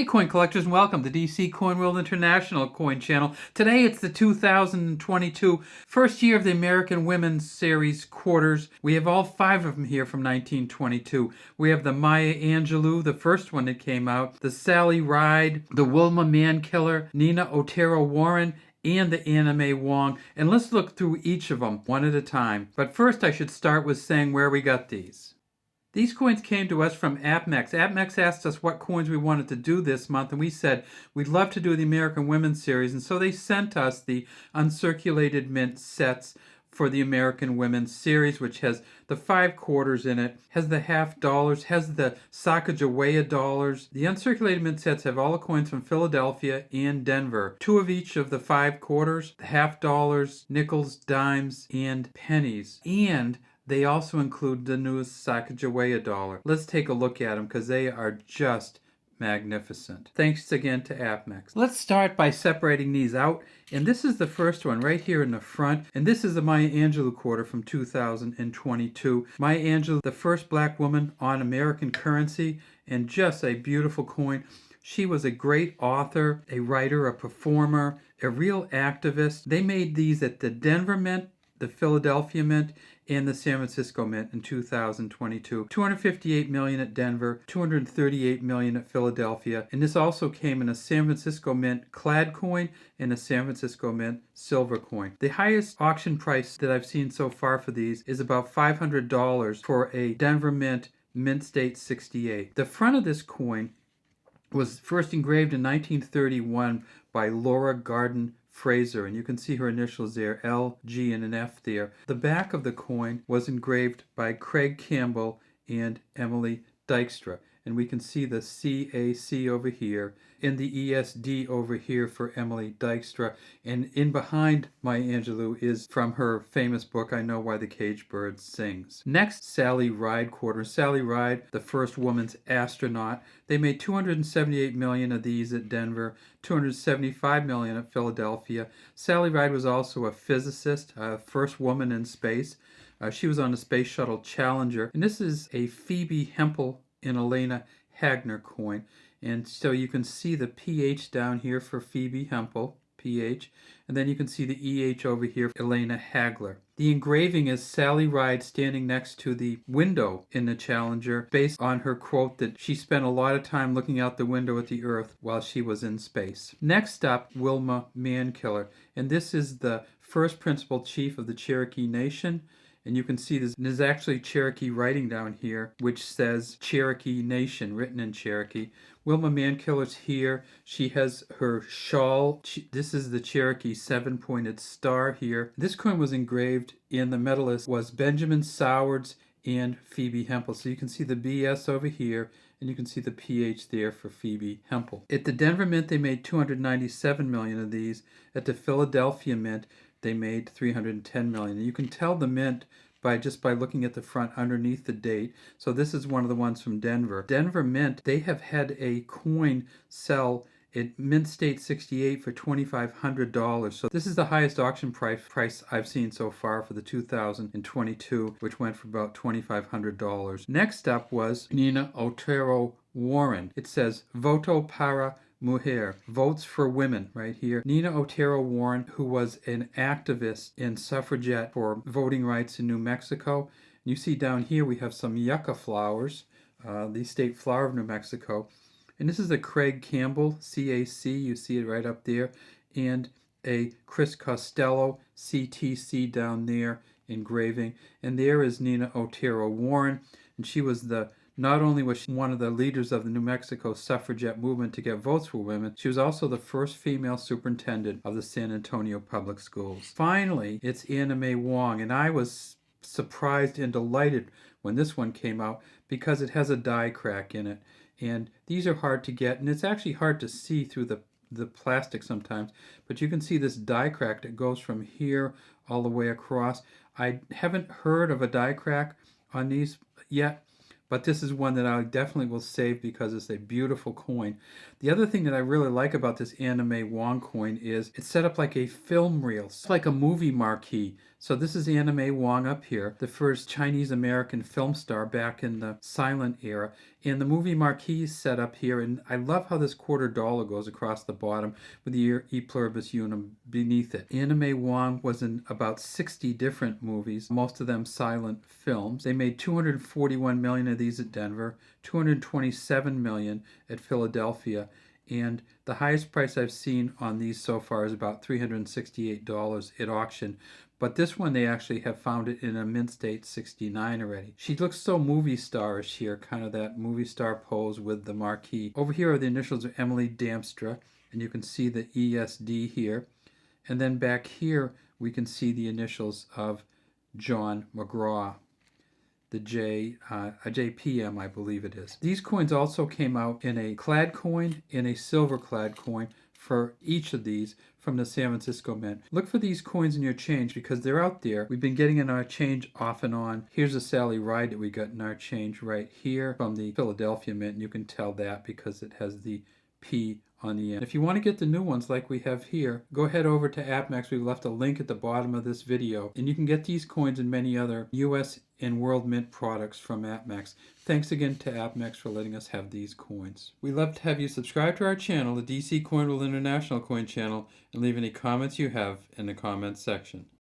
Hey coin collectors, and welcome to DC Coin World International Coin Channel. Today it's the 2022 first year of the American Women's Series quarters. We have all 5 of them here from 1922. We have the Maya Angelou, the first one that came out, the Sally Ride, the Wilma Mankiller, Nina Otero Warren, and the Anna May Wong. And let's look through each of them one at a time. But first I should start with saying where we got these. These coins came to us from APMEX. APMEX asked us what coins we wanted to do this month, and we said we'd love to do the American Women's Series, and so they sent us the uncirculated mint sets for the American Women's Series, which has the 5 quarters in it, has the half dollars, has the Sacagawea dollars. The uncirculated mint sets have all the coins from Philadelphia and Denver, 2 of each of the 5 quarters, the half dollars, nickels, dimes, and pennies. And they also include the newest Sacagawea dollar. Let's take a look at them because they are just magnificent. Thanks again to APMEX. Let's start by separating these out. And this is the first one right here in the front. And this is the Maya Angelou quarter from 2022. Maya Angelou, the first black woman on American currency, and just a beautiful coin. She was a great author, a writer, a performer, a real activist. They made these at the Denver Mint, the Philadelphia Mint, and the San Francisco Mint in 2022. $258 million at Denver, $238 million at Philadelphia, and this also came in a San Francisco Mint clad coin and a San Francisco Mint silver coin. The highest auction price that I've seen so far for these is about $500 for a Denver Mint Mint State 68. The front of this coin was first engraved in 1931 by Laura Garden Fraser, and you can see her initials there, L, G, and an F there. The back of the coin was engraved by Craig Campbell and Emily Dykstra, and we can see the CAC over here and the ESD over here for Emily Dykstra, and in behind Maya Angelou is from her famous book, I Know Why the Caged Bird Sings. Next, Sally Ride quarter. Sally Ride, the first woman's astronaut. They made $278 million of these at Denver, $275 million at Philadelphia. Sally Ride was also a physicist, first woman in space. She was on the Space Shuttle Challenger. And this is a Phoebe Hempel and Elena Hagner coin. And so you can see the PH down here for Phoebe Hempel, PH, and then you can see the EH over here for Elena Hagler. The engraving is Sally Ride standing next to the window in the Challenger, based on her quote that she spent a lot of time looking out the window at the Earth while she was in space. Next up, Wilma Mankiller, and this is the first principal chief of the Cherokee Nation. And you can see there's actually Cherokee writing down here, which says Cherokee Nation, written in Cherokee. Wilma Mankiller's here. She has her shawl. This is the Cherokee 7-pointed star here. This coin was engraved, and the medalist was Benjamin Sowards and Phoebe Hempel. So you can see the BS over here, and you can see the PH there for Phoebe Hempel. At the Denver Mint, they made $297 million of these. At the Philadelphia Mint, they made $310 million. And you can tell the mint just by looking at the front underneath the date. So this is one of the ones from Denver. Denver Mint, they have had a coin sell at Mint State 68 for $2,500. So this is the highest auction price I've seen so far for the 2022, which went for about $2,500. Next up was Nina Otero Warren. It says Voto para Mujer, votes for women, right here. Nina Otero Warren, who was an activist and suffragette for voting rights in New Mexico. You see down here we have some yucca flowers, the state flower of New Mexico. And this is a Craig Campbell, CAC, you see it right up there, and a Chris Costello, CTC down there, engraving. And there is Nina Otero Warren, and she was not only was she one of the leaders of the New Mexico suffragette movement to get votes for women, she was also the first female superintendent of the San Antonio Public Schools. Finally, it's Anna May Wong, and I was surprised and delighted when this one came out because it has a die crack in it. And these are hard to get, and it's actually hard to see through the plastic sometimes, but you can see this die crack that goes from here all the way across. I haven't heard of a die crack on these yet, but this is one that I definitely will save because it's a beautiful coin. The other thing that I really like about this Anna May Wong coin is it's set up like a film reel. It's like a movie marquee. So this is Anna May Wong up here, the first Chinese-American film star back in the silent era. And the movie marquee is set up here, and I love how this $quarter goes across the bottom with the E pluribus unum beneath it. Anna May Wong was in about 60 different movies, most of them silent films. They made 241 million of these at Denver, 227 million at Philadelphia, and the highest price I've seen on these so far is about $368 at auction. But this one, they actually have found it in a mint state 69 already. She looks so movie starish here, kind of that movie star pose with the marquee. Over here are the initials of Emily Damstra, and you can see the ESD here. And then back here, we can see the initials of John McGraw. The a JPM, I believe it is. These coins also came out in a clad coin and a silver clad coin for each of these from the San Francisco Mint. Look for these coins in your change because they're out there. We've been getting in our change off and on. Here's a Sally Ride that we got in our change right here from the Philadelphia Mint, and you can tell that because it has the P on the end. If you want to get the new ones like we have here, go ahead over to APMEX. We've left a link at the bottom of this video, and you can get these coins and many other US and World Mint products from APMEX. Thanks again to APMEX for letting us have these coins. We'd love to have you subscribe to our channel, the DC Coin World International Coin Channel, and leave any comments you have in the comments section.